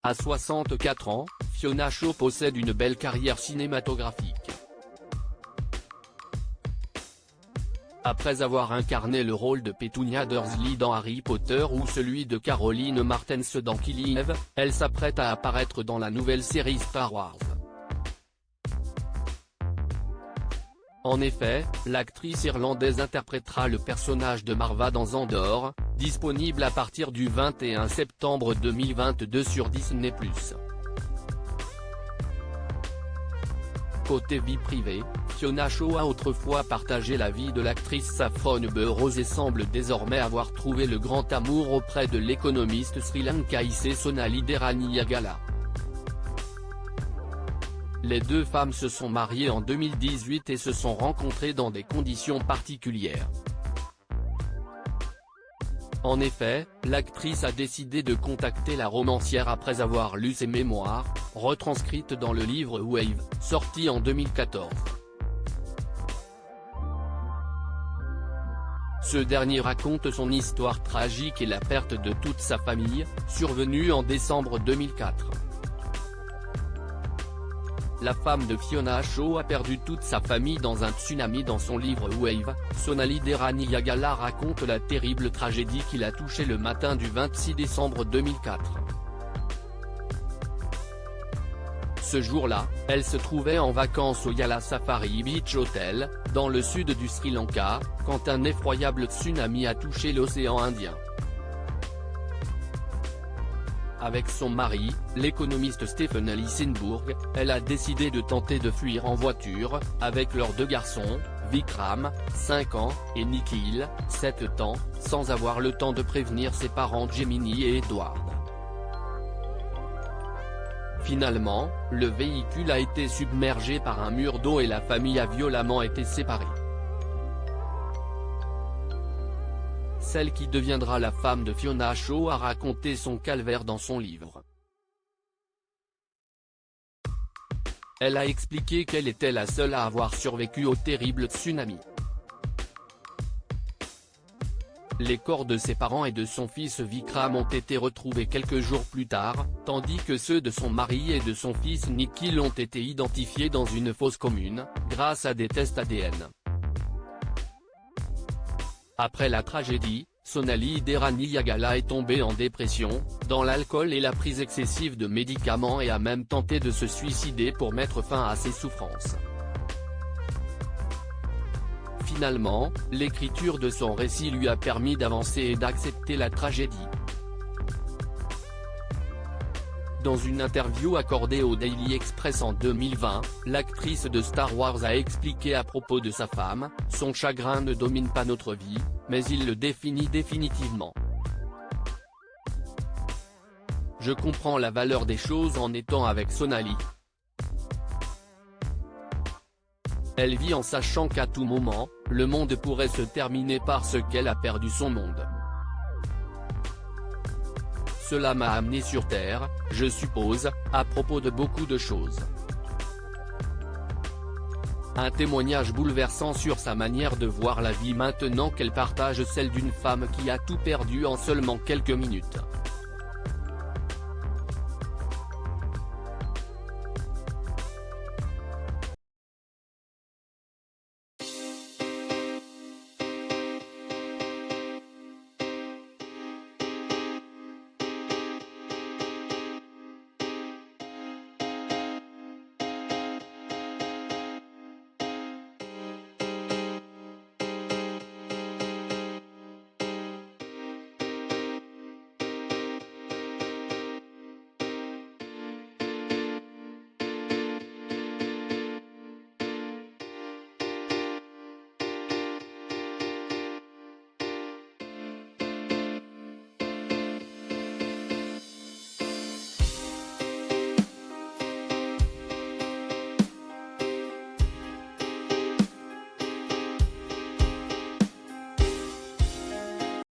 À 64 ans, Fiona Shaw possède une belle carrière cinématographique. Après avoir incarné le rôle de Petunia Dursley dans Harry Potter ou celui de Caroline Martens dans Killing Eve, elle s'apprête à apparaître dans la nouvelle série Star Wars. En effet, l'actrice irlandaise interprétera le personnage de Marva dans Andor, disponible à partir du 21 septembre 2022 sur Disney+. Côté vie privée, Fiona Shaw a autrefois partagé la vie de l'actrice Saffron Burrows et semble désormais avoir trouvé le grand amour auprès de l'économiste sri-lankaïsé Sonali Derani-Yagala. Les deux femmes se sont mariées en 2018 et se sont rencontrées dans des conditions particulières. En effet, l'actrice a décidé de contacter la romancière après avoir lu ses mémoires, retranscrites dans le livre Wave, sorti en 2014. Ce dernier raconte son histoire tragique et la perte de toute sa famille, survenue en décembre 2004. La femme de Fiona Shaw a perdu toute sa famille dans un tsunami. Dans son livre Wave, Sonali Derani-Yagala raconte la terrible tragédie qui l'a touchée le matin du 26 décembre 2004. Ce jour-là, elle se trouvait en vacances au Yala Safari Beach Hotel, dans le sud du Sri Lanka, quand un effroyable tsunami a touché l'océan Indien. Avec son mari, l'économiste Stephen Lysenburg, elle a décidé de tenter de fuir en voiture, avec leurs deux garçons, Vikram, 5 ans, et Nikhil, 7 ans, sans avoir le temps de prévenir ses parents Gemini et Edward. Finalement, le véhicule a été submergé par un mur d'eau et la famille a violemment été séparée. Celle qui deviendra la femme de Fiona Shaw a raconté son calvaire dans son livre. Elle a expliqué qu'elle était la seule à avoir survécu au terrible tsunami. Les corps de ses parents et de son fils Vikram ont été retrouvés quelques jours plus tard, tandis que ceux de son mari et de son fils Nikhil ont été identifiés dans une fosse commune, grâce à des tests ADN. Après la tragédie, Sonali Derani-Yagala est tombée en dépression, dans l'alcool et la prise excessive de médicaments et a même tenté de se suicider pour mettre fin à ses souffrances. Finalement, l'écriture de son récit lui a permis d'avancer et d'accepter la tragédie. Dans une interview accordée au Daily Express en 2020, l'actrice de Star Wars a expliqué à propos de sa femme, « Son chagrin ne domine pas notre vie, mais il le définit définitivement. Je comprends la valeur des choses en étant avec Sonali. Elle vit en sachant qu'à tout moment, le monde pourrait se terminer parce qu'elle a perdu son monde. Cela m'a amené sur Terre, je suppose, à propos de beaucoup de choses. » Un témoignage bouleversant sur sa manière de voir la vie maintenant qu'elle partage celle d'une femme qui a tout perdu en seulement quelques minutes.